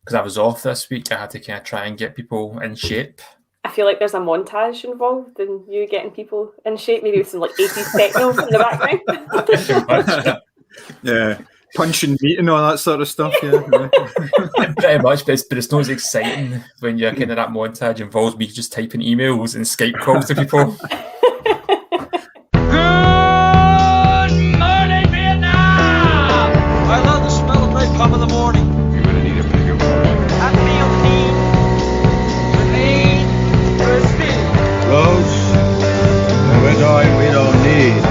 because I was off this week, I had to kind of try and get people in shape. I feel like there's a montage involved in you getting people in shape, maybe with some like 80s techno in the background. Yeah, punching meat and all that sort of stuff. Yeah, pretty much. But it's not as exciting when you're kind of that montage involves me just typing emails and Skype calls to people. Good morning, Vietnam! I love the smell of napalm in the morning. You're gonna need a bigger boat. I feel the need for speed. Roads? When we're going, we don't need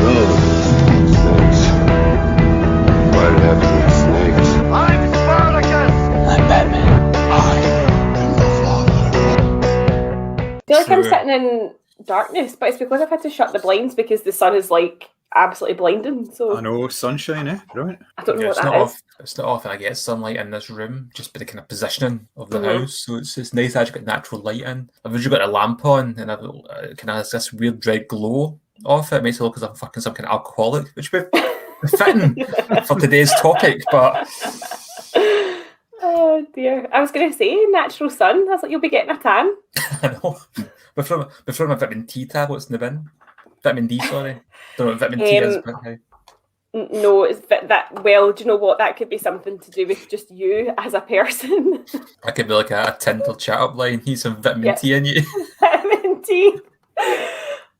roads. Snakes. Why'd it have to be snakes? I'm Spartacus! I'm Batman. I am the father. I feel like I'm sitting in darkness, but it's because I've had to shut the blinds because the sun is like absolutely blinding. So I know, sunshine, eh? Right. I don't know what it's that not is. It's not often I get sunlight in this room, just by the kind of positioning of the house. So it's nice to actually get natural light in. I've usually got a lamp on, and I've kind of this weird red glow off it. It makes it look as if I'm fucking some kind of alcoholic, which would be fitting for today's topic, but. Oh dear. I was going to say natural sun. I was like, you'll be getting a tan. I know. Before my vitamin T tablets in the bin. Vitamin D, sorry. Don't know what vitamin T is, but hey. No, it's that. Well, do you know what? That could be something to do with just you as a person. That could be like a Tinder chat-up line. Need some vitamin T in you. Vitamin T.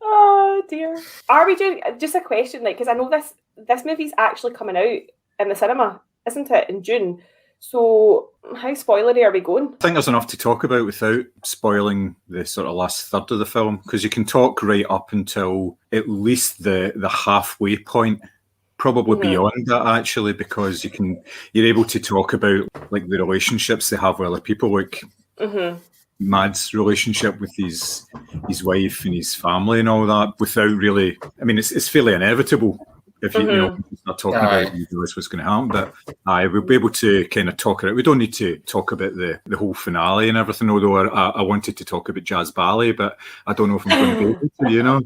Oh dear. Are we doing just a question? Like, because I know this movie's actually coming out in the cinema, isn't it, in June? So, how spoilery are we going? I think there's enough to talk about without spoiling the sort of last third of the film, because you can talk right up until at least the halfway point, probably beyond that actually, because you're able to talk about like the relationships they have with other people, like Mad's relationship with his wife and his family and all that, without really. I mean, it's fairly inevitable. If you start talking about it, you realize what's going to happen. But we'll be able to kind of talk it out. We don't need to talk about the whole finale and everything, although I wanted to talk about Jazz Ballet, but I don't know if I'm going to be able to, you know.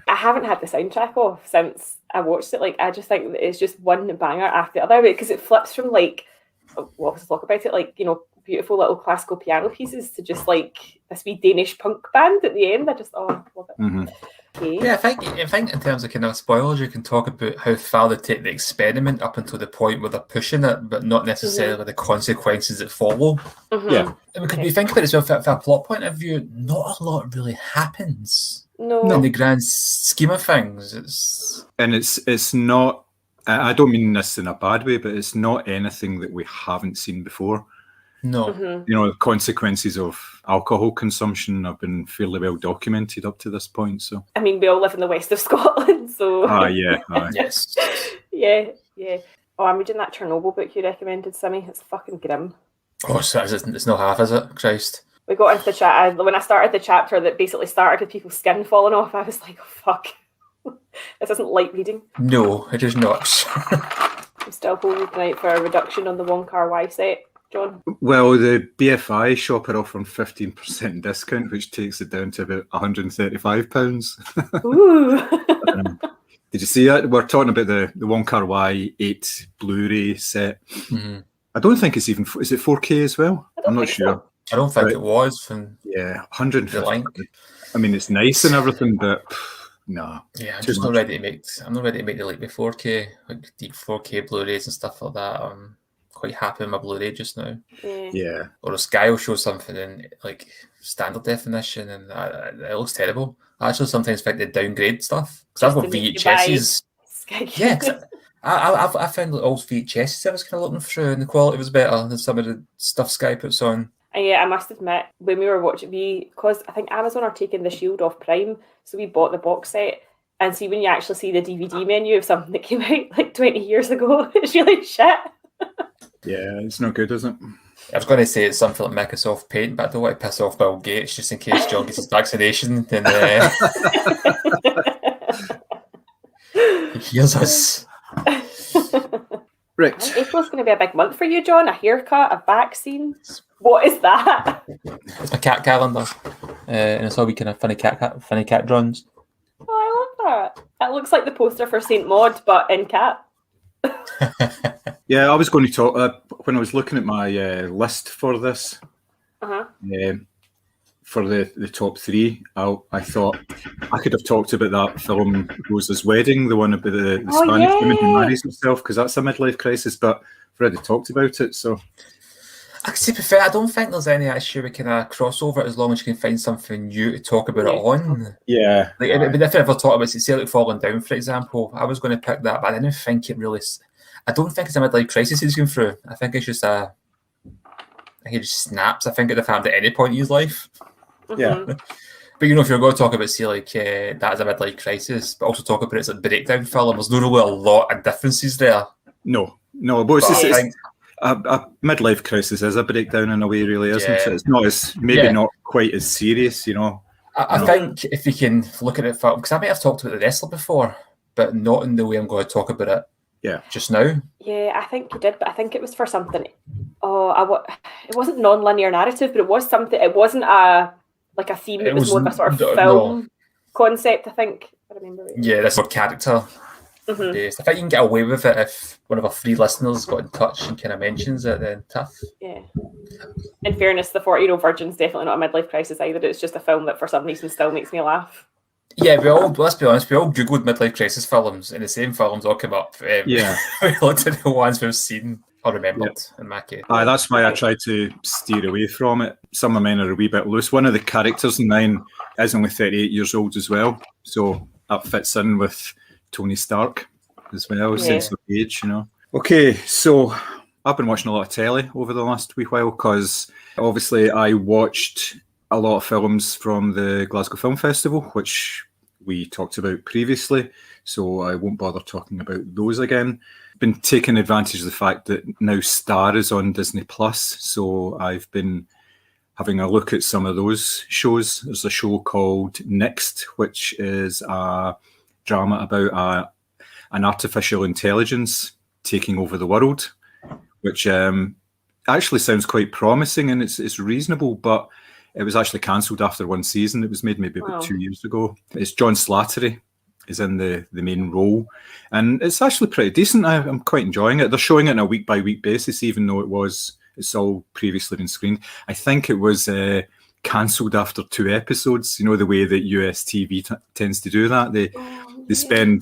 I haven't had the soundtrack off since I watched it. Like, I just think it's just one banger after the other, because it flips from like, we'll talk about it, like, you know, beautiful little classical piano pieces to just like this wee Danish punk band at the end. I just, love it. Okay. Yeah, I think in terms of kind of spoilers, you can talk about how far they take the experiment up until the point where they're pushing it, but not necessarily the consequences that follow. Yeah. Because we think about it as well, from a plot point of view, not a lot really happens. No. In the grand scheme of things. It's not, I don't mean this in a bad way, but it's not anything that we haven't seen before. No. You know, the consequences of alcohol consumption have been fairly well documented up to this point. So I mean, we all live in the west of Scotland, so Yes. yeah. Oh, I'm reading that Chernobyl book you recommended, Simmy. It's fucking grim. Oh, so it's not half, is it? Christ. We got into the chat when I started the chapter that basically started with people's skin falling off. I was like, oh, fuck. This isn't light reading. No, it is not. I'm still holding tonight for a reduction on the Wong Kar-wai set. John? Well, the BFI shop are offering 15% discount, which takes it down to about £135. Ooh. Did you see that? We're talking about the Wong Kar-wai 8 Blu-ray set. Mm-hmm. I don't think it's even... Is it 4K as well? I'm not sure. So. I don't think it was. Yeah, 150. The I mean, it's nice and everything, but no. Yeah, I'm just not ready to make... I'm not ready to make the leap with 4K, like deep 4K Blu-rays and stuff like that. Quite happy with my Blu-ray just now. Yeah. Or a Sky will show something in like standard definition, and it looks terrible. I actually sometimes think they downgrade stuff because I've got VHSs. Yeah, cause I found like old VHSs I was kind of looking through, and the quality was better than some of the stuff Sky puts on. Yeah, I must admit, when we were watching, because I think Amazon are taking the Shield off Prime, so we bought the box set. And see, when you actually see the DVD menu of something that came out like 20 years ago, it's really shit. Yeah, it's not good, is it? I was going to say it's something like Microsoft Paint, but I don't want to piss off Bill Gates just in case John gets his vaccination. Then he hears us. Right. April's going to be a big month for you, John. A haircut, a vaccine. What is that? It's my cat calendar, and it's all we kind of funny cat drawings. Oh, I love that. That looks like the poster for Saint Maud, but in cat. Yeah, I was going to talk when I was looking at my list for this. For the top three, I thought I could have talked about that film Rose's Wedding, the one about the Spanish woman who marries herself, because that's a midlife crisis, but I've already talked about it. So Actually, to be fair, I don't think there's any issue with kind of crossover as long as you can find something new to talk about it on. Yeah. Like, if I ever talk about, say, like Falling Down, for example, I was going to pick that, but I didn't think it really... I don't think it's a midlife crisis he's going through. I think it's just he just snaps. I think it would have happened at any point in his life. Yeah. But you know, if you're going to talk about, say, like that is a midlife crisis, but also talk about it's a breakdown film, there's not really a lot of differences there. No, but it's a midlife crisis is a breakdown in a way, really, isn't it? It's not as not quite as serious, you know. I think if you can look at it, because I might have talked about The Wrestler before, but not in the way I'm going to talk about it. Yeah, just now. Yeah, I think you did, but I think it was for something. It wasn't non-linear narrative, but it was something. It wasn't a theme. It was more of a sort of film concept. I think I remember. Yeah, that's more character based. I think you can get away with it if one of our 3 listeners got in touch and kind of mentions it. Then tough. Yeah. In fairness, The 40-Year-Old Virgin's definitely not a midlife crisis either. It's just a film that for some reason still makes me laugh. Yeah, let's be honest, we all Googled midlife crisis films, and the same films all came up. We looked at the ones we've seen or remembered in my case. That's why I try to steer away from it. Some of mine are a wee bit loose. One of the characters in mine is only 38 years old as well, so that fits in with Tony Stark as well, sense of age, you know. Okay, so I've been watching a lot of telly over the last wee while because obviously I watched a lot of films from the Glasgow Film Festival, which we talked about previously, so I won't bother talking about those again. Been taking advantage of the fact that now Star is on Disney Plus, so I've been having a look at some of those shows. There's a show called Next, which is a drama about an artificial intelligence taking over the world, which actually sounds quite promising, and it's reasonable, but it was actually cancelled after 1 season. It was made maybe about 2 years ago. It's John Slattery is in the main role, and it's actually pretty decent. I'm quite enjoying it. They're showing it on a week-by-week basis, even though it's all previously been screened. I think it was cancelled after 2 episodes, you know, the way that US TV tends to do that. They spend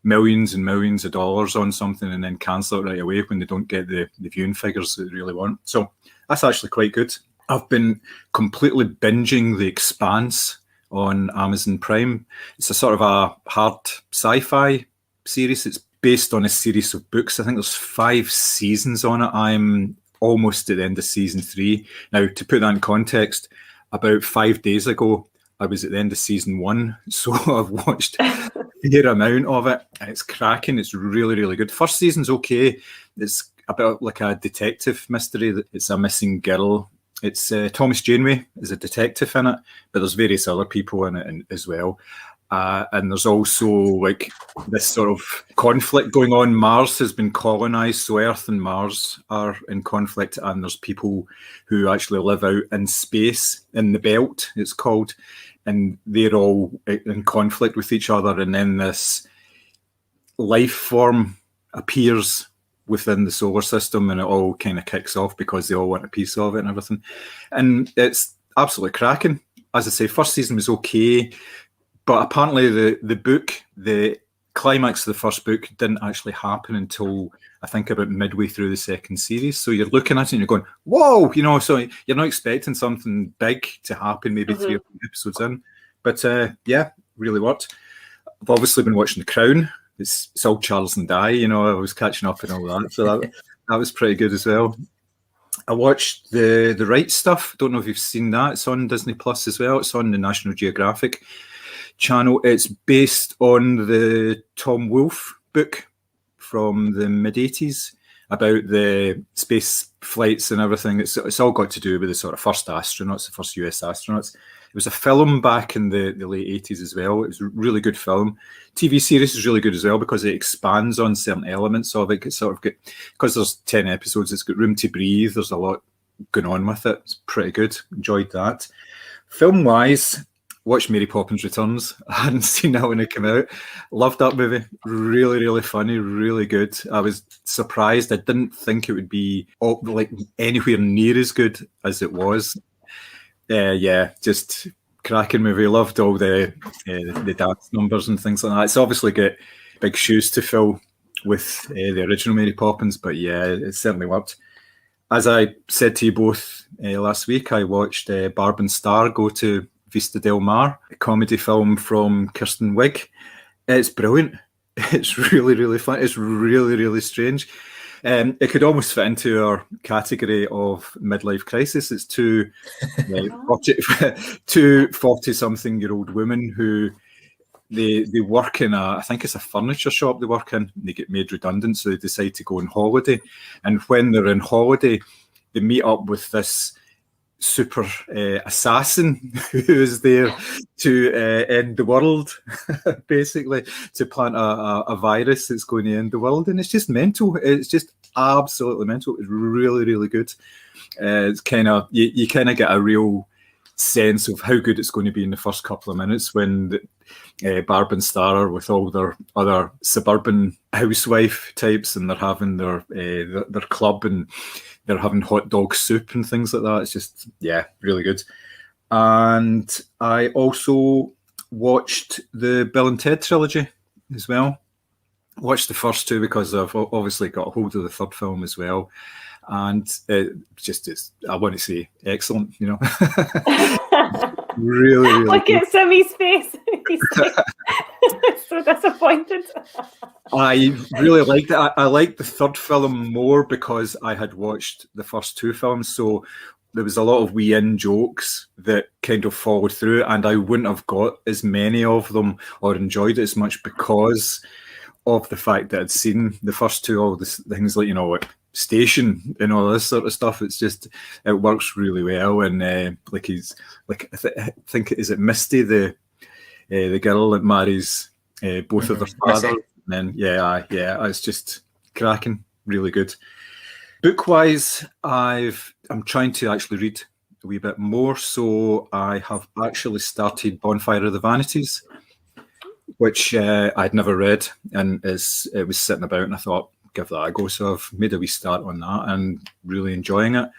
millions and millions of dollars on something and then cancel it right away when they don't get the viewing figures that they really want. So that's actually quite good. I've been completely binging The Expanse on Amazon Prime. It's a sort of a hard sci-fi series. It's based on a series of books. I think there's 5 seasons on it. I'm almost at the end of season 3. Now, to put that in context, about 5 days ago, I was at the end of season 1. So I've watched a fair amount of it, and it's cracking. It's really, really good. First season's okay. It's about like a detective mystery. It's a missing girl. It's Thomas Janeway is a detective in it, but there's various other people in it as well. And there's also like this sort of conflict going on. Mars has been colonized, so Earth and Mars are in conflict, and there's people who actually live out in space in the belt, it's called, and they're all in conflict with each other. And then this life form appears within the solar system, and it all kind of kicks off because they all want a piece of it and everything. And it's absolutely cracking. As I say, first season was okay, but apparently the book, the climax of the first book didn't actually happen until I think about midway through the second series. So you're looking at it and you're going, whoa, you know, so you're not expecting something big to happen maybe 3 or 4 episodes in. But yeah, really worked. I've obviously been watching The Crown. It's all Charles and Di, you know, I was catching up and all that. So that was pretty good as well. I watched the Right Stuff. Don't know if you've seen that. It's on Disney Plus as well. It's on the National Geographic channel. It's based on the Tom Wolfe book from the mid-80s about the space flights and everything. It's all got to do with the sort of first astronauts, the first US astronauts. It was a film back in the late 80s as well. It was a really good film. TV series is really good as well because it expands on certain elements of it. It's sort of good because there's 10 episodes. It's got room to breathe. There's a lot going on with it. It's pretty good. Enjoyed that. Film-wise, watched Mary Poppins Returns. I hadn't seen that when it came out. Loved that movie. Really, really funny, really good. I was surprised. I didn't think it would be like anywhere near as good as it was. Yeah, just cracking movie. Loved all the dance numbers and things like that. It's obviously got big shoes to fill with the original Mary Poppins, but yeah, it certainly worked. As I said to you both last week, I watched Barb and Star go to Vista Del Mar, a comedy film from Kirsten Wiig. It's brilliant. It's really, really fun. It's really, really strange. It could almost fit into our category of midlife crisis. It's two 40-something-year-old women who they work in I think it's a furniture shop they work in. They get made redundant, so they decide to go on holiday. And when they're on holiday, they meet up with this super assassin who is there to end the world, basically, to plant a virus that's going to end the world. And it's just mental. It's just absolutely mental. It's really, really good. It's kind of, you kind of get a real sense of how good it's going to be in the first couple of minutes when Barb and Star are with all their other suburban housewife types, and they're having their club, and they're having hot dog soup and things like that. It's just, yeah, really good. And I also watched the Bill and Ted trilogy as well. Watched the first two because I've obviously got a hold of the third film as well. And it just is, I want to say, excellent, you know. Really, really Look good. at Simmy's face. He's like, so disappointed. I really liked it. I liked the third film more because I had watched the first two films, so there was a lot of wee in jokes that kind of followed through, and I wouldn't have got as many of them or enjoyed it as much because of the fact that I'd seen the first two, all the things like, you know, like Station and all this sort of stuff. It's just, it works really well. And like he's like, I think, is it Misty, the girl that marries both of their fathers? And then yeah, it's just cracking, really good. Book wise, I'm trying to actually read a wee bit more, so I have actually started Bonfire of the Vanities, which I'd never read, and it was sitting about, and I thought, give that a go. So I've made a wee start on that and really enjoying it.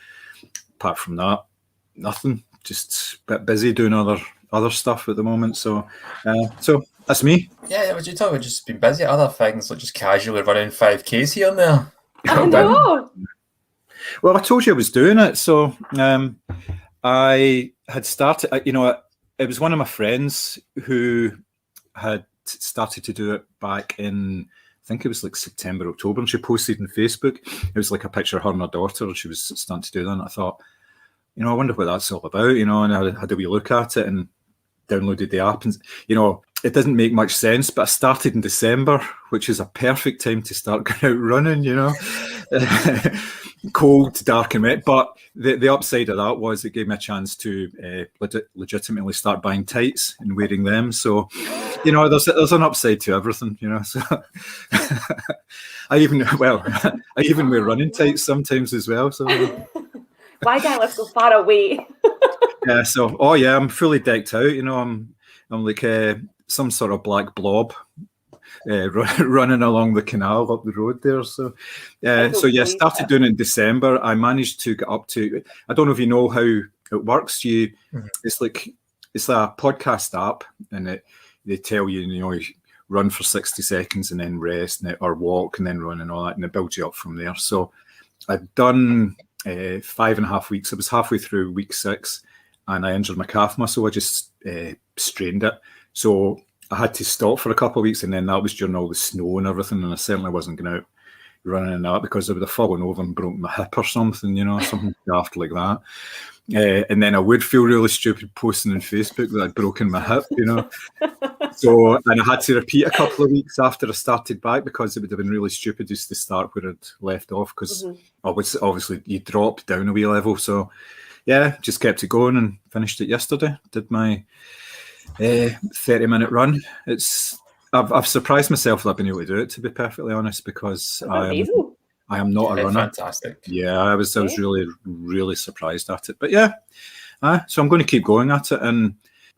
Apart from that, nothing. Just a bit busy doing other stuff at the moment. So that's me. Yeah, would you talk about just being busy? Other things like just casually running 5Ks here and there. I know. Well, I told you I was doing it. So I had started. You know, it was one of my friends who had started to do it back in, I think it was like September, October, and she posted on Facebook. It was like a picture of her and her daughter, and she was starting to do that. And I thought, you know, I wonder what that's all about, you know, and I had a wee look at it and downloaded the app. And, you know, it doesn't make much sense, but I started in December, which is a perfect time to start going out running, you know. Cold, dark and wet. But the upside of that was it gave me a chance to legitimately start buying tights and wearing them. So, you know, there's an upside to everything, you know. So I even wear running tights sometimes as well. So why can't I live so far away? Yeah. So I'm fully decked out. You know, I'm like some sort of black blob. Running along the canal up the road there. So started doing it in December. I managed to get up to, I don't know if you know how it works. It's a podcast app, and they tell you, you know, you run for 60 seconds and then rest, or walk and then run and all that, and it builds you up from there. So I'd done 5.5 weeks. I was halfway through week 6, and I injured my calf muscle. I just strained it. So I had to stop for a couple of weeks, and then that was during all the snow and everything, and I certainly wasn't going out running in that because I would have fallen over and broken my hip or something, you know, something daft like that. And then I would feel really stupid posting on Facebook that I'd broken my hip, you know. So, and I had to repeat a couple of weeks after I started back because it would have been really stupid just to start where I'd left off, because obviously you drop down a wee level. So, yeah, just kept it going and finished it yesterday. Did my 30-minute run. I've surprised myself that I've been able to do it, to be perfectly honest, because I am not a runner. Fantastic. Yeah, I was really, really surprised at it. But yeah, so I'm going to keep going at it, and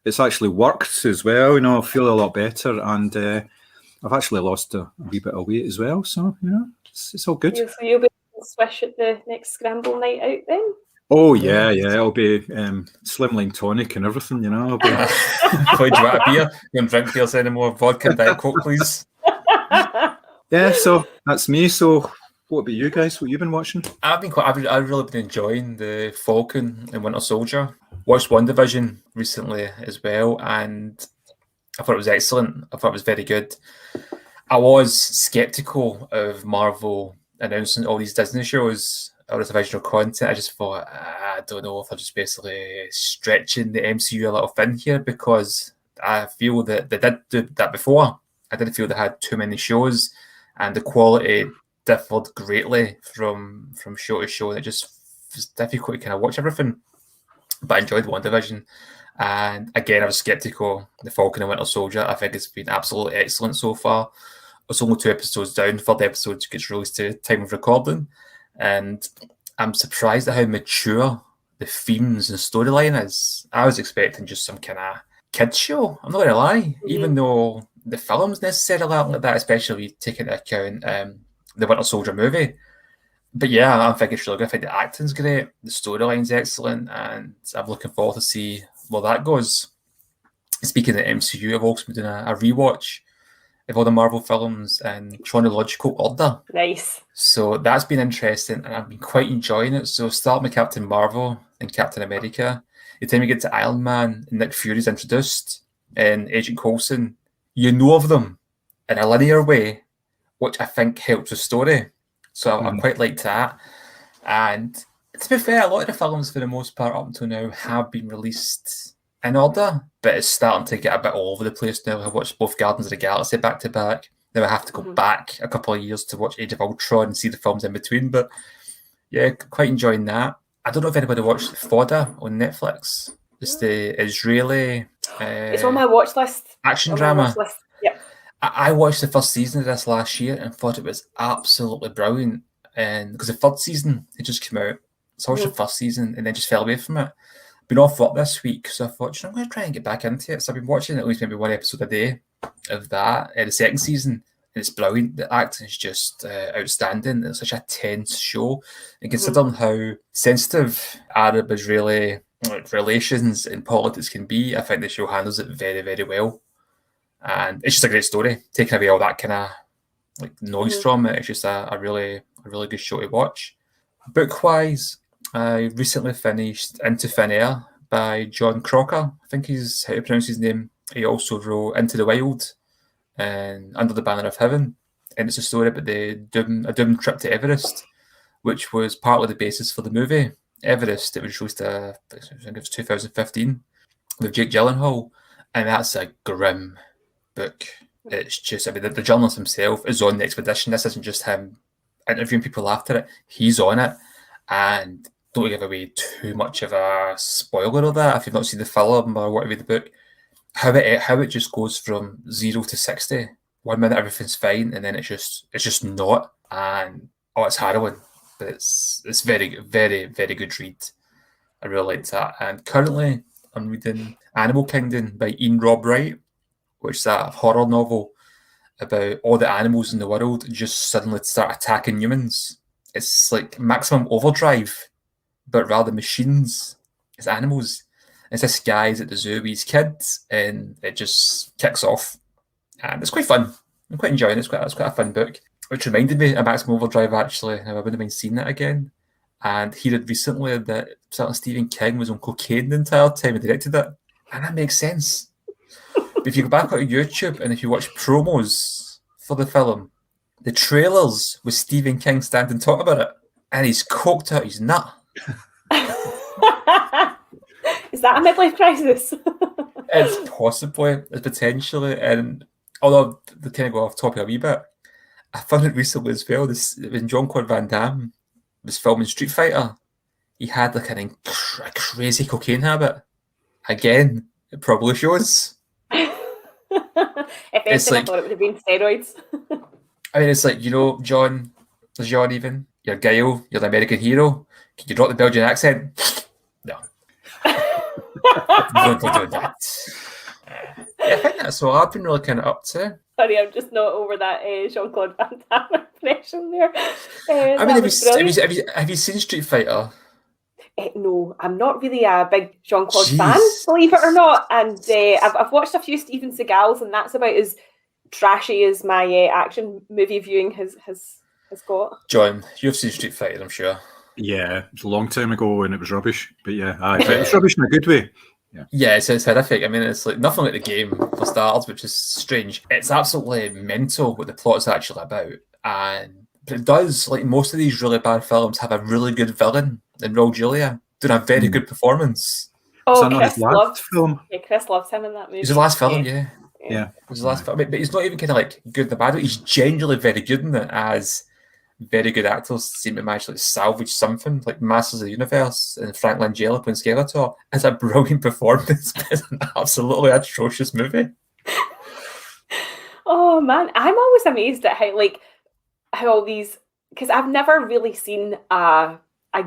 it's actually worked as well. You know, I feel a lot better, and I've actually lost a wee bit of weight as well. So it's all good. So you'll be swish at the next scramble night out then? Oh yeah, it'll be slimline tonic and everything. You know, Probably do you want a beer? You don't drink beers anymore. Vodka and Diet Coke, please. Yeah, so that's me. So what about you guys? What you been watching? I've really been enjoying the Falcon and Winter Soldier. Watched WandaVision recently as well, and I thought it was excellent. I thought it was very good. I was skeptical of Marvel announcing all these Disney shows, all this original content. I just thought, I don't know if they're just basically stretching the MCU a little thin here, because I feel that they did do that before. I didn't feel they had too many shows, and the quality differed greatly from show to show, and it just was difficult to kind of watch everything. But I enjoyed WandaVision, and again, I was skeptical. The Falcon and Winter Soldier, I think it's been absolutely excellent so far. It's only 2 episodes down. Third episode gets released to time of recording, and I'm surprised at how mature the themes and storyline is. I was expecting just some kind of kids show. I'm not going to lie, even though the film's necessarily aren't like that, especially if you take into account the Winter Soldier movie. But yeah, I think it's really good. I think the acting's great, the storyline's excellent, and I'm looking forward to see where that goes. Speaking of the MCU, I've also been doing a rewatch of all the Marvel films in chronological order. Nice. So that's been interesting, and I've been quite enjoying it. So starting with Captain Marvel and Captain America, the time you get to Iron Man and Nick Fury's introduced, and Agent Coulson, you know of them in a linear way, which I think helps the story. So I quite liked that. And to be fair, a lot of the films, for the most part, up until now, have been released in order, but it's starting to get a bit all over the place now. I've watched both Guardians of the Galaxy back to back. Now I have to go back a couple of years to watch Age of Ultron and see the films in between. But yeah, quite enjoying that. I don't know if anybody watched Fodder on Netflix. It's the Israeli... it's on my watch list. Action drama. Yep. I watched the first season of this last year and thought it was absolutely brilliant. And because the third season had just come out, so I watched the first season and then just fell away from it. Been off work this week, so I thought, I'm going to try and get back into it. So I've been watching at least maybe one episode a day of that, the second season, and it's brilliant. The acting is just outstanding. It's such a tense show, and considering how sensitive Arab-Israeli relations and politics can be, I think the show handles it very, very well. And it's just a great story, taking away all that kind of like noise from it. It's just a really good show to watch. Book-wise, I recently finished Into Thin Air by John Crocker. I think is how to pronounce his name. He also wrote Into the Wild and Under the Banner of Heaven. And it's a story about a doomed trip to Everest, which was partly the basis for the movie Everest. It was released, I think it was 2015, with Jake Gyllenhaal. And that's a grim book. It's just, the journalist himself is on the expedition. This isn't just him interviewing people after it. He's on it. And don't give away too much of a spoiler of that if you've not seen the film or whatever the book. How it just goes from 0 to 60. 1 minute everything's fine, and then it's just not. And it's harrowing, but it's very, very, very good read. I really liked that. And currently, I'm reading Animal Kingdom by Ian Rob Wright, which is a horror novel about all the animals in the world just suddenly start attacking humans. It's like Maximum Overdrive, but rather machines. It's animals. It's this guy's at the zoo with his kids, and it just kicks off. And it's quite fun. I'm quite enjoying it. It's quite a fun book. Which reminded me of Maximum Overdrive, actually. I wouldn't mind seeing it again. And he read recently that certain Stephen King was on cocaine the entire time he directed it. And that makes sense. But if you go back on YouTube and if you watch promos for the film, the trailers with Stephen King standing talking about it, and he's coked out his nut. Is that a midlife crisis? It's potentially, and although they kind of go off topic a wee bit, I found it recently as well. When Jean-Claude Van Damme was filming Street Fighter, he had like a crazy cocaine habit. Again, it probably shows. If anything, I thought it would have been steroids. I mean, it's like, John even, you're Guile, you're the American hero. Can you drop the Belgian accent? No. Don't do that. Yeah, I think that's what I've been really kind of up to. Sorry, I'm just not over that Jean-Claude Van Damme impression there. I mean, have you seen Street Fighter? No, I'm not really a big Jean-Claude fan, Jeez. believe it or not. And I've watched a few Steven Seagals, and that's about as trashy as my action movie viewing has got. John, you've seen Street Fighter, I'm sure. Yeah, it was a long time ago and it was rubbish. But yeah, it was rubbish in a good way. Yeah, it's horrific. I mean, it's like nothing like the game for starters, which is strange. It's absolutely mental what the plot's actually about. But it does, like most of these really bad films, have a really good villain in Raul Julia doing a very good performance. Oh, Chris loves him in that movie. He's the last film, yeah. Yeah. It was the last film. But he's not even kind of like good in the bad way. He's genuinely very good in it, as very good actors seem to manage to like salvage something, like Masters of the Universe and Frank Langella playing Skeletor. It's a brilliant performance, but it's an absolutely atrocious movie. Oh man, I'm always amazed at how all these, because I've never really seen a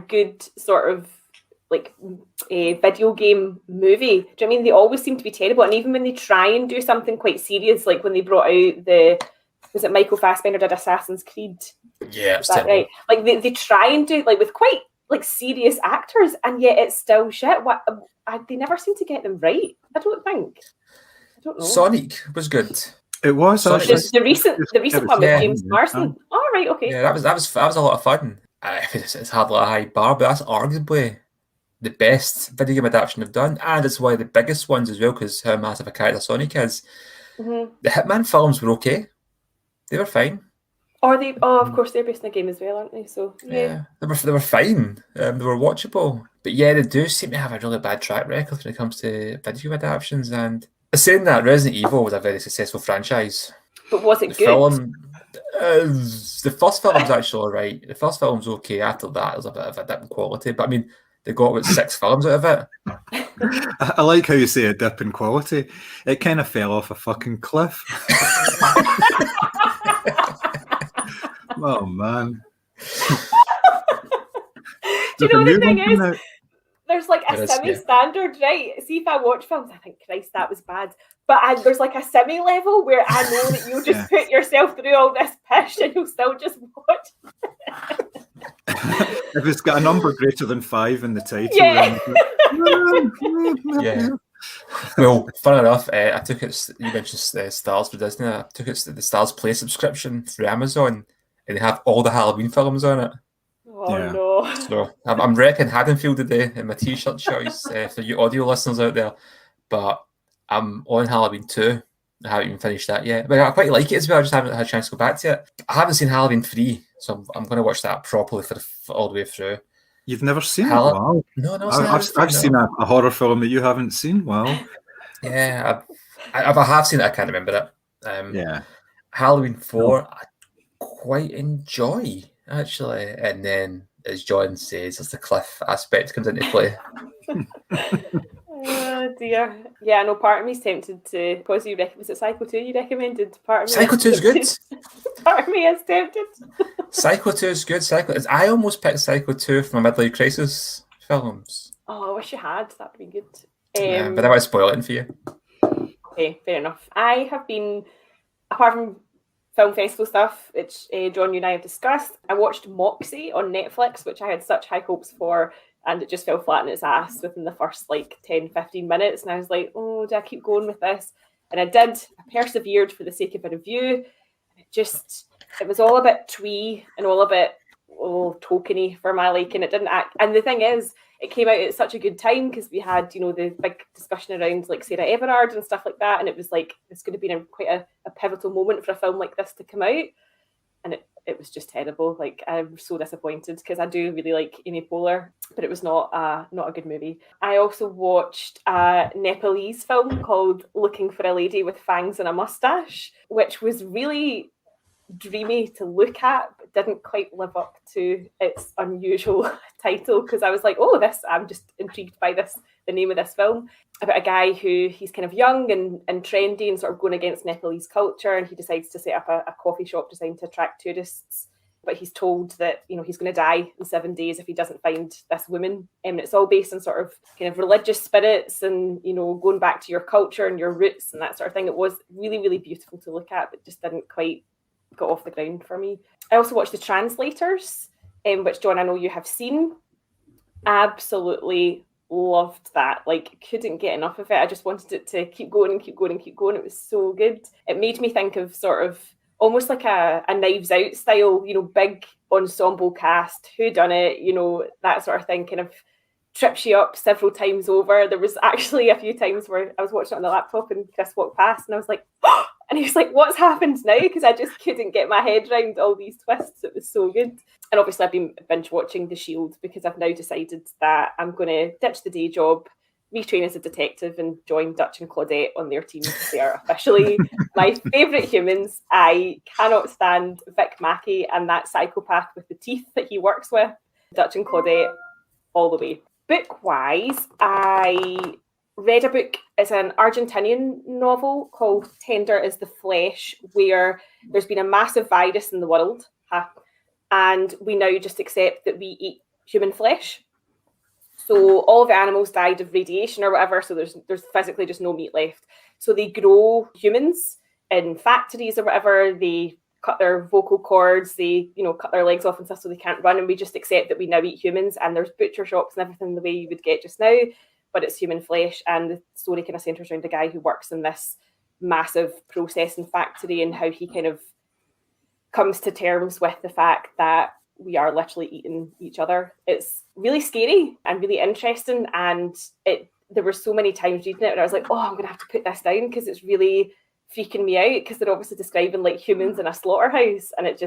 good sort of like a video game movie. Do you know what I mean? They always seem to be terrible, and even when they try and do something quite serious, like when they brought out was it Michael Fassbender did Assassin's Creed? Yeah, is that right? Like they try and do like with quite like serious actors, and yet it's still shit. They never seem to get them right. I don't know. Sonic was good. It was the recent one with James Marsden. All right, okay. Yeah, that was a lot of fun. It's hardly a high bar, but that's arguably the best video game adaptation they've done, and it's one of the biggest ones as well because how massive a character Sonic is. Mm-hmm. The Hitman films were okay. They were fine. Of course, they're based on the game as well, aren't they? So yeah, they were fine. They were watchable. But yeah, they do seem to have a really bad track record when it comes to video adaptations. And saying that, Resident Evil was a very successful franchise. But was it good? The first film was actually alright. The first film was okay. After that, it was a bit of a dip in quality. But I mean, they got about 6 films out of it. I like how you say a dip in quality. It kind of fell off a fucking cliff. Oh man! Do you know the thing is? There's like a semi-standard, right? See, if I watch films, I think, Christ, that was bad. But there's like a semi-level where I know that you'll just put yourself through all this pish and you'll still just watch. If it's got a number greater than 5 in the title, yeah. Well, fun enough, I took it. You mentioned Stars for Disney. I took it to the Stars Play subscription through Amazon, and they have all the Halloween films on it. Oh no! So I'm wrecking Haddonfield today in my T-shirt choice for you audio listeners out there. But I'm on Halloween 2. I haven't even finished that yet. But I quite like it as well. I just haven't had a chance to go back to it. I haven't seen Halloween 3, so I'm going to watch that properly for all the way through. You've never seen it? Wow. No. I've seen a horror film that you haven't seen. Wow. Yeah, I have seen it. I can't remember it. Yeah. Halloween 4, I quite enjoy, actually. And then, as John says, as the cliff aspect comes into play. Oh dear. Yeah, no, part of me's tempted to, because was it Psycho 2 you recommended? Part of me Psycho 2 is good. Part of me is tempted. Psycho 2 is good. I almost picked Psycho 2 from my midlife crisis films. Oh, I wish you had. That'd be good. But I might spoil it for you. Okay, fair enough. I have been, apart from film festival stuff, which John, you and I have discussed, I watched Moxie on Netflix, which I had such high hopes for, and it just fell flat on its ass within the first 10-15 minutes. And I was like, oh, do I keep going with this? And I did. I persevered for the sake of a review. It was all a bit twee and all a bit tokeny for my liking. It didn't act. And the thing is, it came out at such a good time because we had, the big discussion around like Sarah Everard and stuff like that. And it was like, it's going to be quite a pivotal moment for a film like this to come out. And it was just terrible. Like, I'm so disappointed because I do really like Amy Poehler, but it was not a good movie. I also watched a Nepalese film called Looking for a Lady with Fangs and a Mustache, which was really dreamy to look at, but didn't quite live up to its unusual title, because I was like, I'm just intrigued by the name of this film, about a guy who he's kind of young and trendy and sort of going against Nepalese culture, and he decides to set up a coffee shop designed to attract tourists but he's told that, you know, he's going to die in 7 days if he doesn't find this woman. And it's all based on sort of kind of religious spirits and, you know, going back to your culture and your roots and that sort of thing. It was really, really beautiful to look at, but just didn't quite got off the ground for me. I also watched The Translators, which, John, I know you have seen. Absolutely loved that. Like, couldn't get enough of it. I just wanted it to keep going and keep going and keep going. It was so good. It made me think of sort of almost like a Knives Out style, you know, big ensemble cast, whodunit, you know, that sort of thing, kind of trips you up several times over. There was actually a few times where I was watching it on the laptop and Chris walked past and I was like, oh! And he was like, what's happened now? Because I just couldn't get my head around all these twists. It was so good. And obviously I've been binge watching The Shield because I've now decided that I'm going to ditch the day job, retrain as a detective and join Dutch and Claudette on their team because they are officially my favourite humans. I cannot stand Vic Mackey and that psychopath with the teeth that he works with. Dutch and Claudette all the way. Book-wise, I read a book. It's an Argentinian novel called Tender is the Flesh, where there's been a massive virus in the world, and we now just accept that we eat human flesh. So all the animals died of radiation or whatever, so there's physically just no meat left. So they grow humans in factories or whatever. They cut their vocal cords, they, you know, cut their legs off and stuff so they can't run, and we just accept that we now eat humans, and there's butcher shops and everything the way you would get just now, but it's human flesh. And the story kind of centres around a guy who works in this massive processing factory and how he kind of comes to terms with the fact that we are literally eating each other. It's really scary and really interesting, and there were so many times reading it and I was like, oh, I'm going to have to put this down because it's really freaking me out, because they're obviously describing like humans in a slaughterhouse, and it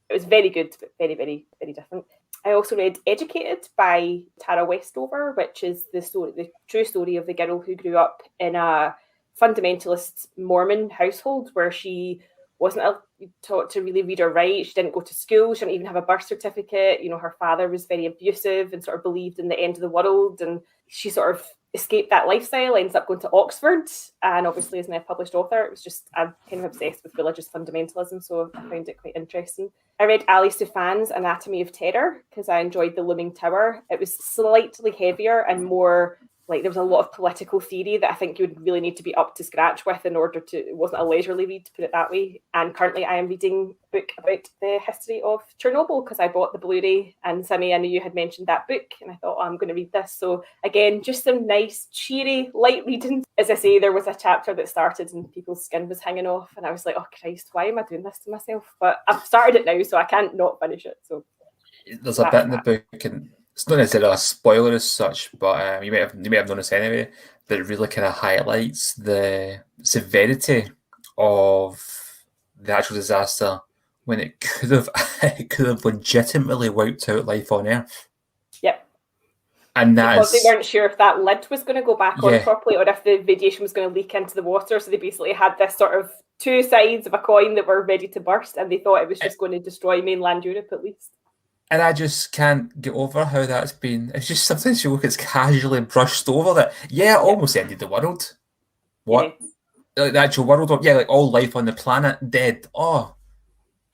was very good, but very, very, very different. I also read Educated by Tara Westover, which is the true story of the girl who grew up in a fundamentalist Mormon household where she wasn't taught to really read or write. She didn't go to school. She didn't even have a birth certificate. You know, her father was very abusive and sort of believed in the end of the world. And she sort of escaped that lifestyle, ends up going to Oxford, and obviously is now a published author. It was just, I'm kind of obsessed with religious fundamentalism, so I found it quite interesting. I read Ali Sufan's Anatomy of Terror because I enjoyed The Looming Tower. It was slightly heavier and more like there was a lot of political theory that I think you would really need to be up to scratch with in order to, it wasn't a leisurely read, to put it that way. And currently I am reading a book about the history of Chernobyl because I bought the Blu-ray, and Sammy, I knew you had mentioned that book and I thought, oh, I'm going to read this. So again, just some nice, cheery, light reading. As I say, there was a chapter that started and people's skin was hanging off and I was like, oh Christ, why am I doing this to myself? But I've started it now, so I can't not finish it. So there's a bit in the book, and it's not necessarily a spoiler as such, but you may have known this anyway, that it really kind of highlights the severity of the actual disaster when it could have legitimately wiped out life on Earth. Yep. And because they weren't sure if that lid was going to go back on properly or if the radiation was going to leak into the water. So they basically had this sort of two sides of a coin that were ready to burst, and they thought it was just going to destroy mainland Europe at least. And I just can't get over how that's been. It's just sometimes you look, it's casually brushed over that. Yeah, it almost ended the world. What? Yeah. Like the actual world? Yeah, like all life on the planet dead. Oh,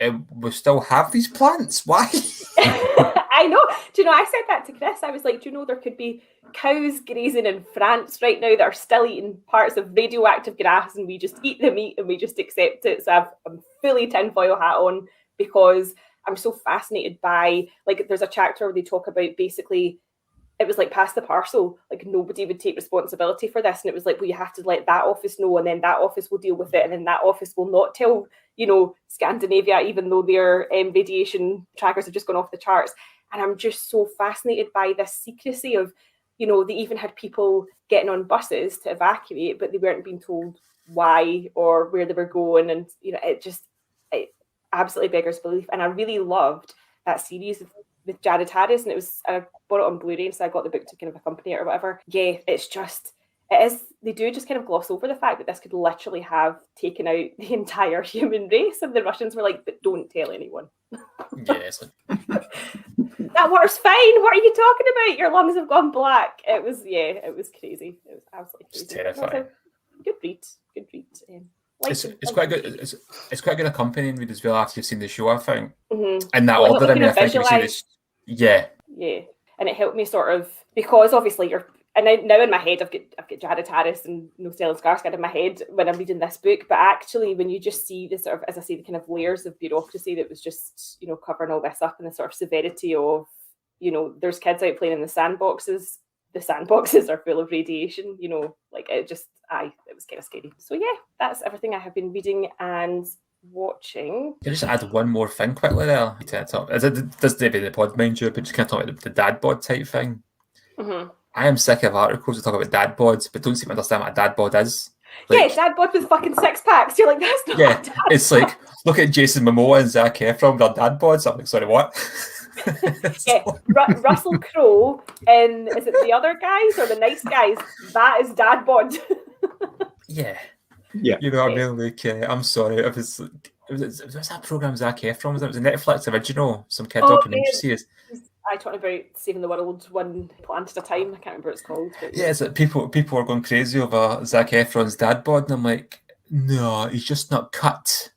we still have these plants. Why? I know. Do you know, I said that to Chris. I was like, do you know there could be cows grazing in France right now that are still eating parts of radioactive grass, and we just eat the meat and we just accept it. So I'm fully tinfoil hat on because I'm so fascinated by, like, there's a chapter where they talk about basically, it was like pass the parcel, like nobody would take responsibility for this. And it was like, well, you have to let that office know, and then that office will deal with it. And then that office will not tell, you know, Scandinavia, even though their radiation trackers have just gone off the charts. And I'm just so fascinated by this secrecy of, you know, they even had people getting on buses to evacuate, but they weren't being told why or where they were going. And, you know, it absolutely beggars belief. And I really loved that series with Jared Harris, and I bought it on Blu-ray, so I got the book to kind of accompany it or whatever. Yeah, they do just kind of gloss over the fact that this could literally have taken out the entire human race, and the Russians were like, but don't tell anyone. Yes. That water's fine. What are you talking about? Your lungs have gone black. It was crazy. It was absolutely crazy. It's terrifying. Good read. It's quite good. It's quite good accompanying read as well after you've seen the show, I think. Mm-hmm. In that order, I mean, I think you've seen this. Yeah. Yeah, and it helped me sort of, because obviously now in my head I've got Jared Harris and Stellan Skarsgård in my head when I'm reading this book, but actually when you just see the sort of, as I say, the kind of layers of bureaucracy that was just, covering all this up, and the sort of severity of, there's kids out playing in the sandboxes are full of radiation, like it was kind of scary. So yeah, that's everything I have been reading and watching. Can I just add one more thing quickly there? It doesn't be the pod, mind you, but just kind of talk about the dad bod type thing. Mm-hmm. I am sick of articles that talk about dad bods, but don't seem to understand what a dad bod is. Like, dad bod with fucking 6-packs. You're like, that's not. Yeah, it's like, look at Jason Momoa and Zac Efron, their dad bods. I'm like, sorry, what? Yeah, Russell Crowe and is it the other guys or the nice guys? That is dad bod. Yeah. Yeah. You know what I mean? Like, I'm sorry. It was that program Zac Efron was? It was a Netflix original. Some kid documentary series. I talking about saving the world one plant at a time. I can't remember what it's called. Yeah, it's like people are going crazy over Zac Efron's dad bod, and I'm like, no, he's just not cut.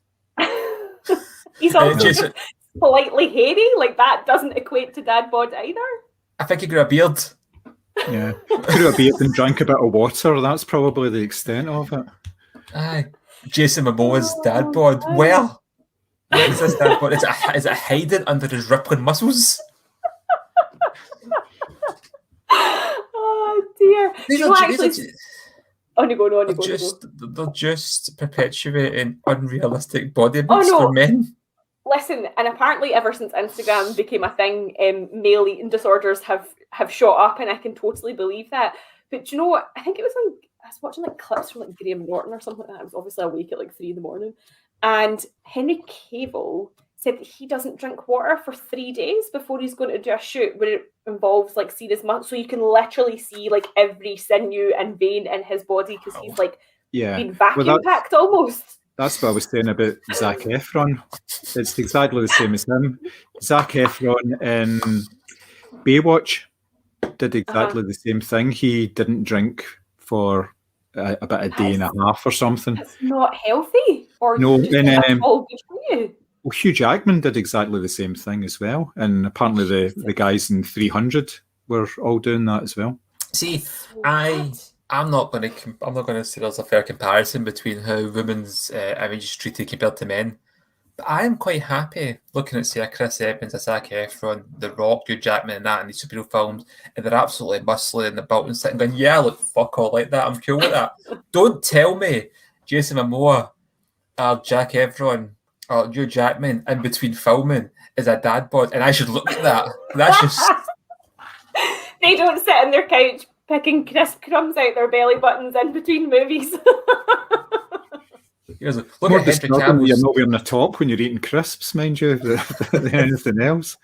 He's also just politely hairy. Like, that doesn't equate to dad bod either. I think he grew a beard. Yeah, grew a beard and drank a bit of water. That's probably the extent of it. Aye, Jason Momoa's dad bod. Where is this dad bod? Is it hiding under his rippling muscles? Oh dear! They're just perpetuating unrealistic body mass for men. Listen, and apparently ever since Instagram became a thing, male eating disorders have shot up, and I can totally believe that. But do you know what? I think it was I was watching like clips from like Graham Norton or something like that. I was obviously awake at like 3 a.m, and Henry Cavill said that he doesn't drink water for 3 days before he's going to do a shoot where it involves like serious muscle. So you can literally see like every sinew and vein in his body because he's like been vacuum packed almost. That's what I was saying about Zac Efron. It's exactly the same as him. Zac Efron in Baywatch did exactly the same thing. He didn't drink for about a day and a half or something. It's not healthy. Or no, all good for you. Well, Hugh Jackman did exactly the same thing as well, and apparently the guys in 300 were all doing that as well. See, I'm not going to say there's a fair comparison between how women's image is treated compared to men. But I am quite happy looking at, say, a Chris Evans, a Zac Efron, The Rock, Hugh Jackman, and that in these superhero films, and they're absolutely muscly and the built and sitting going, yeah, look, fuck all like that. I'm cool with that. Don't tell me Jason Momoa or Zac Efron or Hugh Jackman in between filming is a dad bod, and I should look at that. That's just. They don't sit on their couch picking crisp crumbs out their belly buttons in between movies. Look at Henry Cavill. You're not wearing a top when you're eating crisps, mind you, than anything else.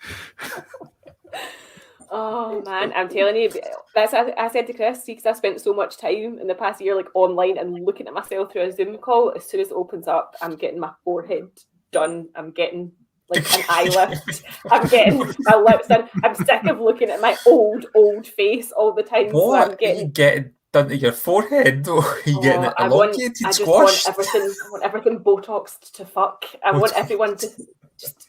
Oh man, I'm telling you, that's I said to Chris, because I spent so much time in the past year like online and looking at myself through a Zoom call. As soon as it opens up, I'm getting my forehead done. I'm getting like an eye lift. I'm getting my lips done. I'm sick of looking at my old face all the time. What? So I'm getting done to your forehead? Or are you getting it elongated, squashed? I want everything Botoxed to fuck. I want everyone to just.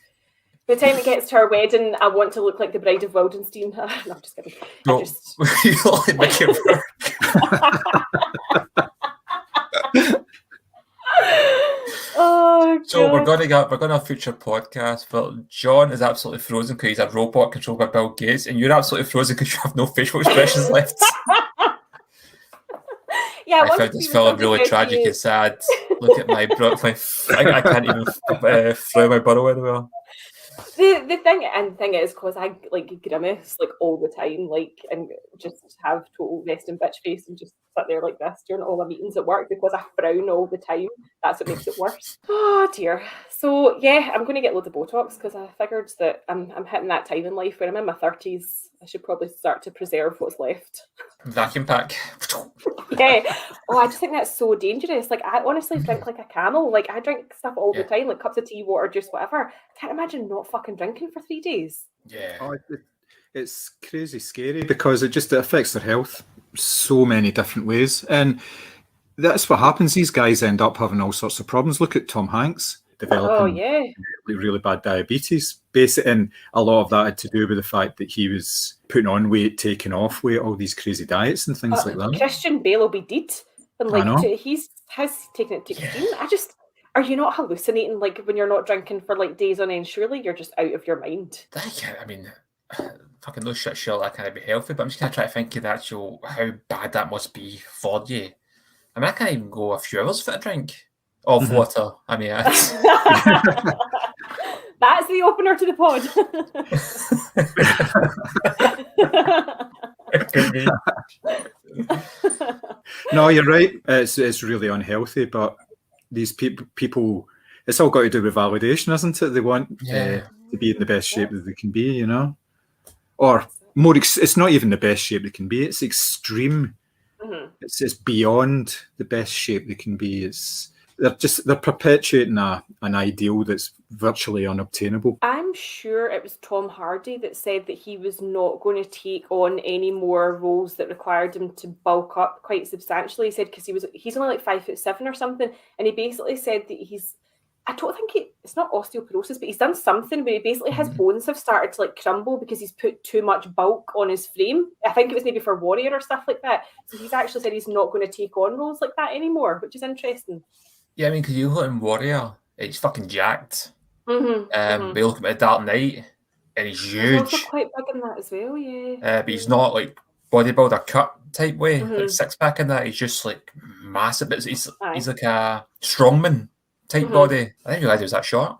By the time it gets to our wedding, I want to look like the Bride of Wildenstein. No, I'm just kidding. No, you like make it work. Oh, so we're going to have future podcast, but John is absolutely frozen because he's a robot controlled by Bill Gates, and you're absolutely frozen because you have no facial expressions left. Yeah, I found this film really tragic and sad. Look at my I can't even throw my burrow anywhere. The thing is, because I like grimace like all the time, like, and just have total resting bitch face and just sit there like this during all my meetings at work because I frown all the time. That's what makes it worse. Oh dear. So yeah, I'm going to get loads of Botox because I figured that I'm hitting that time in life where I'm in my 30s. I should probably start to preserve what's left. Vacuum pack. Yeah. Oh, I just think that's so dangerous. Like, I honestly drink like a camel. Like, I drink stuff all the time, like cups of tea, water, juice, whatever. I can't imagine not fucking drinking for 3 days. Yeah. Oh, it's crazy scary because it affects their health so many different ways. And That's what happens. These guys end up having all sorts of problems. Look at Tom Hanks developing really bad diabetes. Basically, and a lot of that had to do with the fact that he was putting on weight, taking off weight, all these crazy diets and things like that. Christian Bale will be dead, and like he's has taken it to extreme. Are you not hallucinating like when you're not drinking for like days on end? Surely you're just out of your mind. I mean, fucking no shit, sure, that can't be healthy, but I'm just gonna try to think of the actual how bad that must be for you. I mean, I can't even go a few hours without a drink of water. I mean, that's the opener to the pod. It could be. No, you're right. It's really unhealthy, but these people, it's all got to do with validation, isn't it? They want to be in the best shape that they can be, you know? Or more, it's not even the best shape they can be. It's extreme. It's beyond the best shape they can be. They're perpetuating an ideal that's virtually unobtainable. I'm sure it was Tom Hardy that said that he was not going to take on any more roles that required him to bulk up quite substantially. He said because he's only like 5'7" or something, and he basically said that I don't think it's not osteoporosis, but he's done something where he basically his bones have started to like crumble because he's put too much bulk on his frame. I think it was maybe for Warrior or stuff like that. So he's actually said he's not going to take on roles like that anymore, which is interesting. Yeah, I mean, because you look at Warrior, he's fucking jacked. But you look at Dark Knight, and he's huge. He's also quite big in that as well, but he's not like bodybuilder cut type way, like six pack in that. He's just like massive. But he's like a strongman type body. I didn't realise he was that short.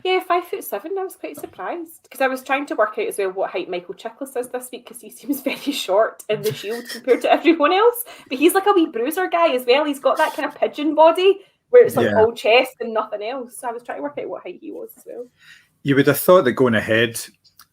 Yeah, 5'7". I was quite surprised because I was trying to work out as well what height Michael Chiklis is this week because he seems very short in the Shield compared to everyone else. But he's like a wee bruiser guy as well. He's got that kind of pigeon body where it's like all chest and nothing else. So I was trying to work out what height he was as well. You would have thought that going ahead,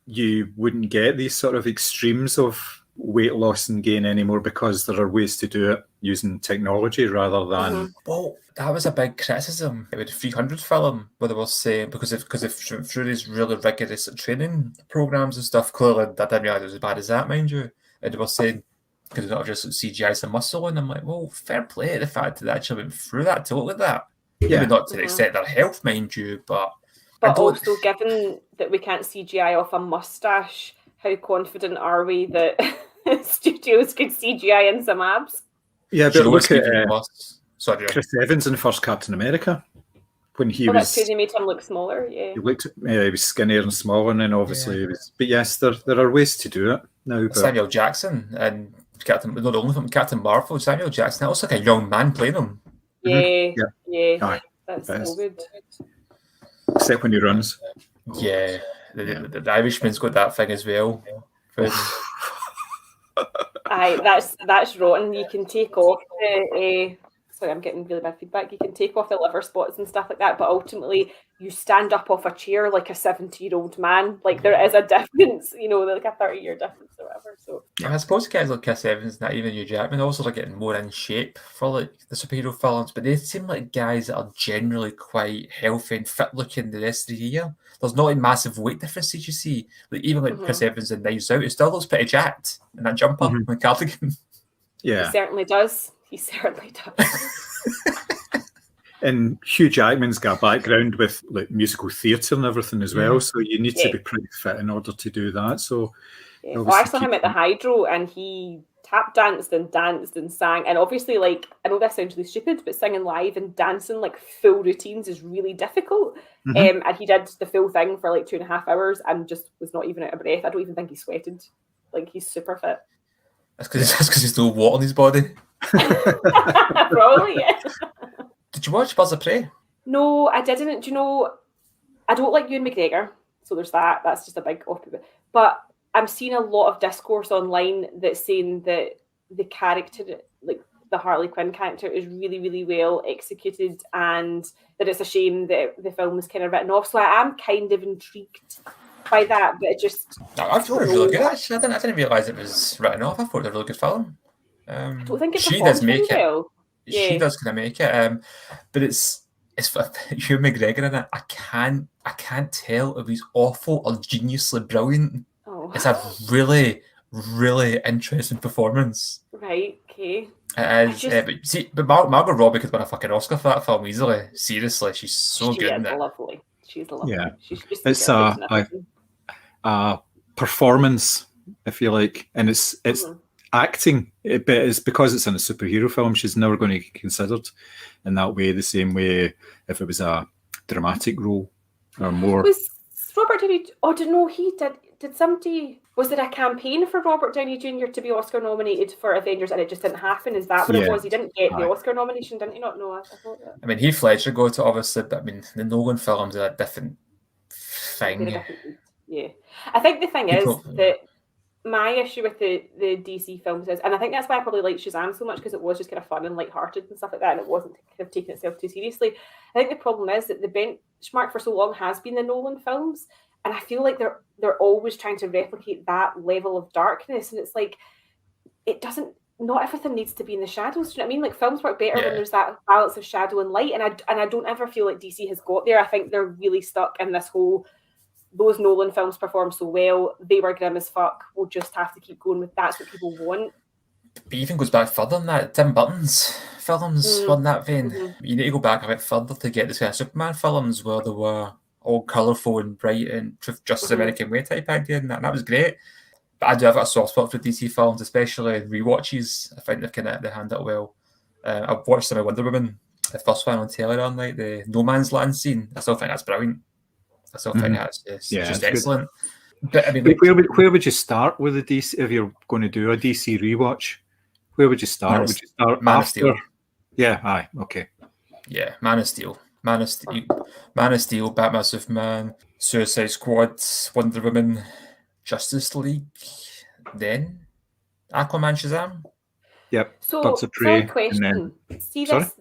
you wouldn't get these sort of extremes of weight loss and gain anymore because there are ways to do it using technology rather than... Well, that was a big criticism with the 300 film where they were saying, because if through these really rigorous training programs and stuff, clearly I didn't realise it was as bad as that, mind you. And they were saying, because it's not just CGI some muscle, and I'm like, well, fair play the fact that they actually went through that to look at that. Maybe not to the extent of their health, mind you, but also given that we can't CGI off a mustache, how confident are we that studios could CGI in some abs? Yeah, but look at Chris Evans in the first Captain America when he was. That's because he made him look smaller. Yeah, he was skinnier and smaller, and then obviously he was. But yes, there are ways to do it now. But... Samuel Jackson and Captain, not the only from Captain Marvel, Samuel Jackson. That looks like a young man playing him. Yeah. That's so good. Except when he runs. Yeah, the Irishman's got that thing as well. That's rotten. You can take off sorry, I'm getting really bad feedback. You can take off the liver spots and stuff like that, but ultimately you stand up off a chair like a 70-year-old man. Like there is a difference, like a 30-year difference or whatever. So I suppose guys like Chris Evans, not even Hugh Jackman, also are getting more in shape for like the superhero films, but they seem like guys that are generally quite healthy and fit looking the rest of the year. There's not a massive weight differences you see. Like even like Chris Evans in Knives Out, it still looks pretty jacked in that jumper and the cardigan. Yeah. He certainly does. And Hugh Jackman's got a background with like musical theatre and everything as well, so you need to be pretty fit in order to do that. So I saw him at the Hydro and he tap danced and sang, and obviously like I know this sounds really stupid, but singing live and dancing like full routines is really difficult. And he did the full thing for like 2.5 hours and just was not even out of breath. I don't even think he sweated. Like he's super fit. That's because he's still water on his body. Probably, yeah. Did you watch Birds of Prey? No, I didn't. Do you know, I don't like Ewan McGregor, so there's that. That's just a big off. But I'm seeing a lot of discourse online that's saying that the character, like the Harley Quinn character, is really, really well executed, and that it's a shame that the film was kind of written off. So I am kind of intrigued by that, but it just... I thought it was really good, actually. I didn't realise it was written off. I thought it was a really good film. I don't think it's she does make it. Well. Yeah. She does kind of make it. But it's for Hugh McGregor in it. I can't tell if he's awful or geniusly brilliant. Oh. It's a really, really interesting performance. Right, okay. It is, but Margot Robbie could win a fucking Oscar for that film easily. Seriously, she's so good in it. Lovely. She's lovely. Yeah. She's just It's a performance, if you like, and it's acting, but it's because it's in a superhero film. She's never going to get considered in that way, the same way if it was a dramatic role or more. Was Robert Downey? Oh, no, he did. Did somebody? Was there a campaign for Robert Downey Jr. to be Oscar nominated for Avengers, and it just didn't happen? Is that what it was? He didn't get the Oscar nomination, didn't he? Not know. I thought that. I mean, Heath Ledger got it, obviously, but I mean, the Nolan films are a different thing. Yeah, I think the thing is that my issue with the DC films is, and I think that's why I probably like Shazam so much, because it was just kind of fun and lighthearted and stuff like that, and it wasn't kind of taking itself too seriously. I think the problem is that the benchmark for so long has been the Nolan films, and I feel like they're always trying to replicate that level of darkness, and it's like it doesn't. Not everything needs to be in the shadows. Do you know what I mean? Like films work better when there's that balance of shadow and light, and I don't ever feel like DC has got there. I think they're really stuck in this whole. Those Nolan films perform so well. They were grim as fuck. We'll just have to keep going with that's what people want. But even goes back further than that. Tim Burton's films were in that vein. You need to go back a bit further to get the kind of Superman films where they were all colourful and bright and Justice American Way type idea, and that was great. But I do have a soft spot for DC films, especially rewatches. I think they handle it well. I've watched some of Wonder Woman, the first one on telly on like the No Man's Land scene. I still think that's brilliant. I still think that's just excellent. But I mean, where would you start with a DC if you're going to do a DC rewatch? Where would you start? Would you start Man of Steel? Yeah, aye, okay. Yeah, Man of Steel, Batman, Superman, Suicide Squad, Wonder Woman, Justice League, then Aquaman, Shazam. Yep. So, Birds of Prey. Question: see this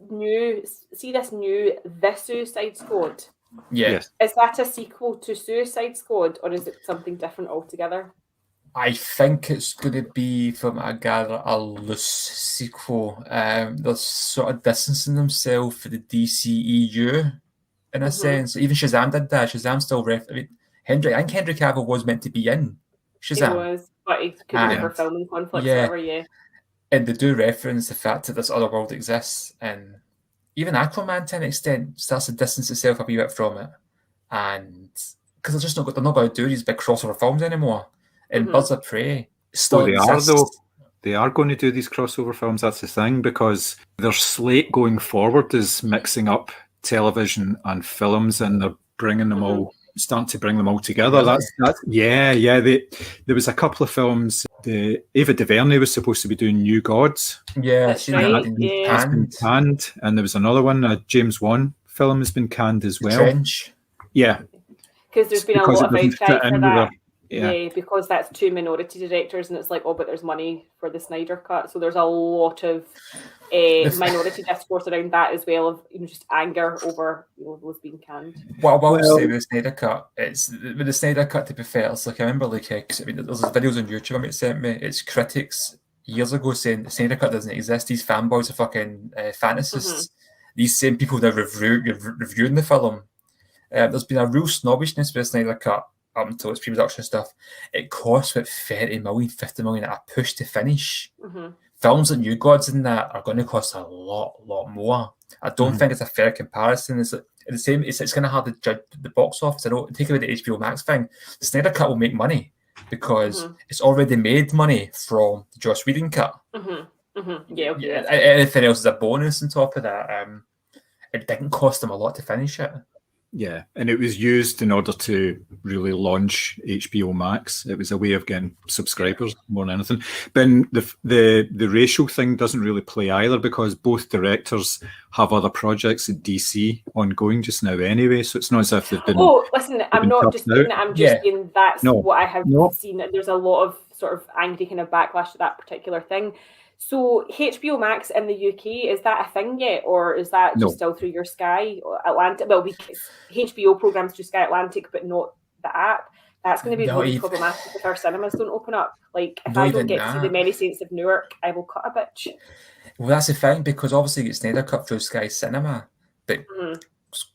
new The Suicide Squad. Yeah. Yes. Is that a sequel to Suicide Squad, or is it something different altogether? I think it's going to be, from I gather, a loose sequel. They're sort of distancing themselves for the DCEU in a sense. Even Shazam did that. Shazam still I think Henry Cavill was meant to be in Shazam. He was, but he couldn't over filming conflicts or whatever, And they do reference the fact that this other world exists, and even Aquaman, to an extent, starts to distance itself a wee bit from it, and because they're not going to do these big crossover films anymore. And Birds of Prey still exists. Are though. They are going to do these crossover films. That's the thing, because their slate going forward is mixing up television and films, and they're bringing them all, starting to bring them all together. There was a couple of films. Ava DuVernay was supposed to be doing New Gods. Yeah, that's right. It's been canned, and there was another one. A James Wan film has been canned as well. Trench. Yeah, because there's been a lot of outcry for that. Yeah, because that's two minority directors, and it's like, but there's money for the Snyder Cut, so there's a lot of minority discourse around that as well, of just anger over those being canned. Well, say with the Snyder Cut, with the Snyder Cut, to be fair, it's like I remember because there's videos on YouTube I sent me. It's critics years ago saying the Snyder Cut doesn't exist. These fanboys are fucking fantasists. These same people that are reviewing the film. There's been a real snobbishness with the Snyder Cut up until its pre-production stuff. It costs about 30 million, 50 million at a push to finish. Films like New Gods in that are going to cost a lot more. I don't think it's a fair comparison. It's the same. It's kind of hard to judge the box office. I don't take away the HBO Max thing. The Snyder Cut will make money because it's already made money from the Joss Whedon cut. Yeah. Anything else is a bonus on top of that. It didn't cost them a lot to finish it. Yeah, and it was used in order to really launch HBO Max. It was a way of getting subscribers more than anything. But the racial thing doesn't really play either, because both directors have other projects at DC ongoing just now anyway. So it's not as if they didn't. Oh, listen, I'm not just saying that. I'm just saying that's what I have seen. There's a lot of sort of angry kind of backlash to that particular thing. So HBO Max in the UK, is that a thing yet, or is that just still through your Sky Atlantic? Well, because HBO programs through Sky Atlantic, but not the app. That's going to be really problematic if our cinemas don't open up. Like, if I don't get to see the Many Saints of Newark, I will cut a bitch. Well, that's the thing, because obviously it's Snyder Cut through Sky Cinema, but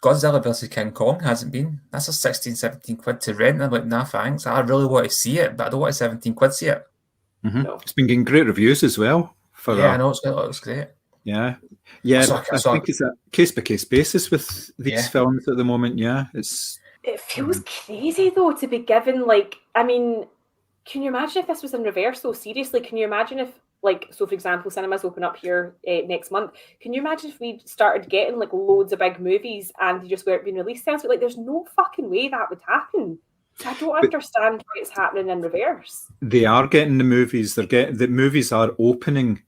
Godzilla vs. King Kong hasn't been. That's a 16, 17 quid to rent. I'm like, nah, thanks. I really want to see it, but I don't want 17 quid to see it. It's been getting great reviews as well for I know it looks great. Yeah, I think it's a case by case basis with these films at the moment. Yeah, it feels crazy though to be given like, I mean, can you imagine if this was in reverse though? Seriously, can you imagine if, like, so for example, cinemas open up here next month. Can you imagine if we started getting like loads of big movies and they just weren't being released? Like, there's no fucking way that would happen. So I don't understand why it's happening in reverse. They are getting the movies. The movies are opening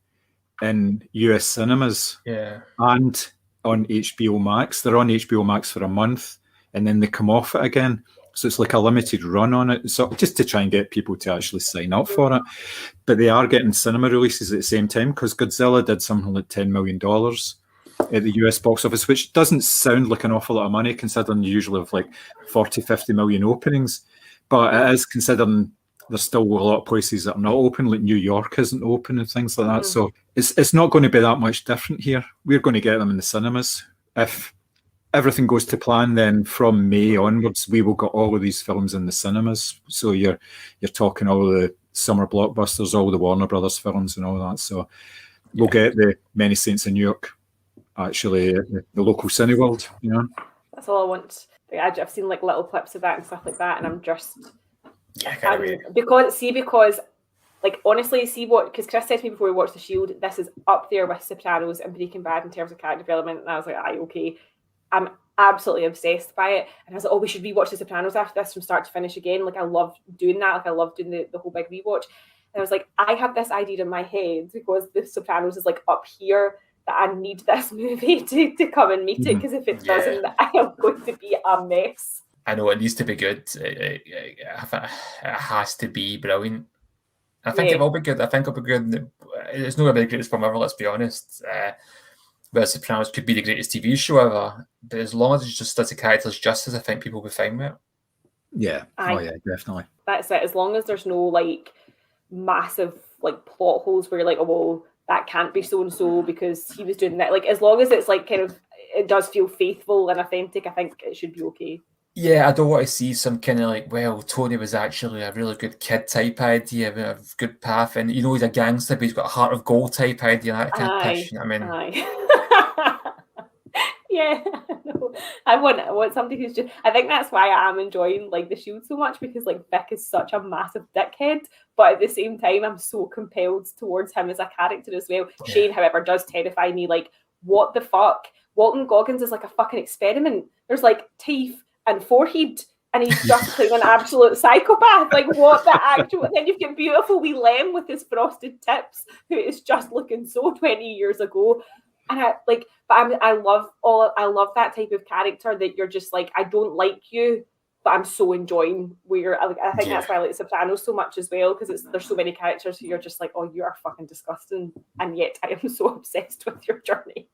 in US cinemas. Yeah. And on HBO Max. They're on HBO Max for a month and then they come off it again. So it's like a limited run on it. So just to try and get people to actually sign up for it. But they are getting cinema releases at the same time because Godzilla did something like $10 million at the US box office, which doesn't sound like an awful lot of money considering you usually have like 40, 50 million openings. But it is considering there's still a lot of places that are not open, like New York isn't open and things like that. So it's not going to be that much different here. We're going to get them in the cinemas. If everything goes to plan, then from May onwards, we will get all of these films in the cinemas. So you're talking all the summer blockbusters, all the Warner Brothers films and all that. So we'll get the Many Saints in New York, actually, the local Cineworld, you know. That's all I want. I've seen like little clips of that and stuff like that, and I'm just... because like honestly, because Chris said to me before we watched The Shield, this is up there with Sopranos and Breaking Bad in terms of character development, and I was like, okay, I'm absolutely obsessed by it. And I was like, we should rewatch The Sopranos after this from start to finish again. Like I love doing that. Like I love doing the whole big rewatch. And I was like, I have this idea in my head because The Sopranos is like up here that I need this movie to come and meet it, because if it doesn't, I am going to be a mess. I know it needs to be good. It has to be brilliant. I think it will be good. I think it'll be good. It's not going to be the greatest film ever, let's be honest. But Sopranos could be the greatest TV show ever. But as long as it just does the characters justice, I think people will be fine with it. Yeah. Yeah, definitely. That's it. As long as there's no like massive like plot holes where you're like, that can't be so and so because he was doing that. Like as long as it's like kind of, it does feel faithful and authentic, I think it should be okay. Yeah, I don't want to see some kind of like, Tony was actually a really good kid type idea, a good path, and he's a gangster, but he's got a heart of gold type idea. That kind of pitch, you know what I mean? Yeah, I want somebody who's just. I think that's why I am enjoying like The Shield so much, because like Vic is such a massive dickhead, but at the same time, I'm so compelled towards him as a character as well. Yeah. Shane, however, does terrify me. Like, what the fuck? Walton Goggins is like a fucking experiment. There's like teeth and forehead, and he's just playing an absolute psychopath. Like, what the actual... And then you've got beautiful wee Lem with his frosted tips, who is just looking so 20 years ago. And I love that type of character that you're just like, I don't like you, but I'm so enjoying where I think that's why I like Sopranos so much as well, because there's so many characters who you're just like, you are fucking disgusting, and yet I am so obsessed with your journey.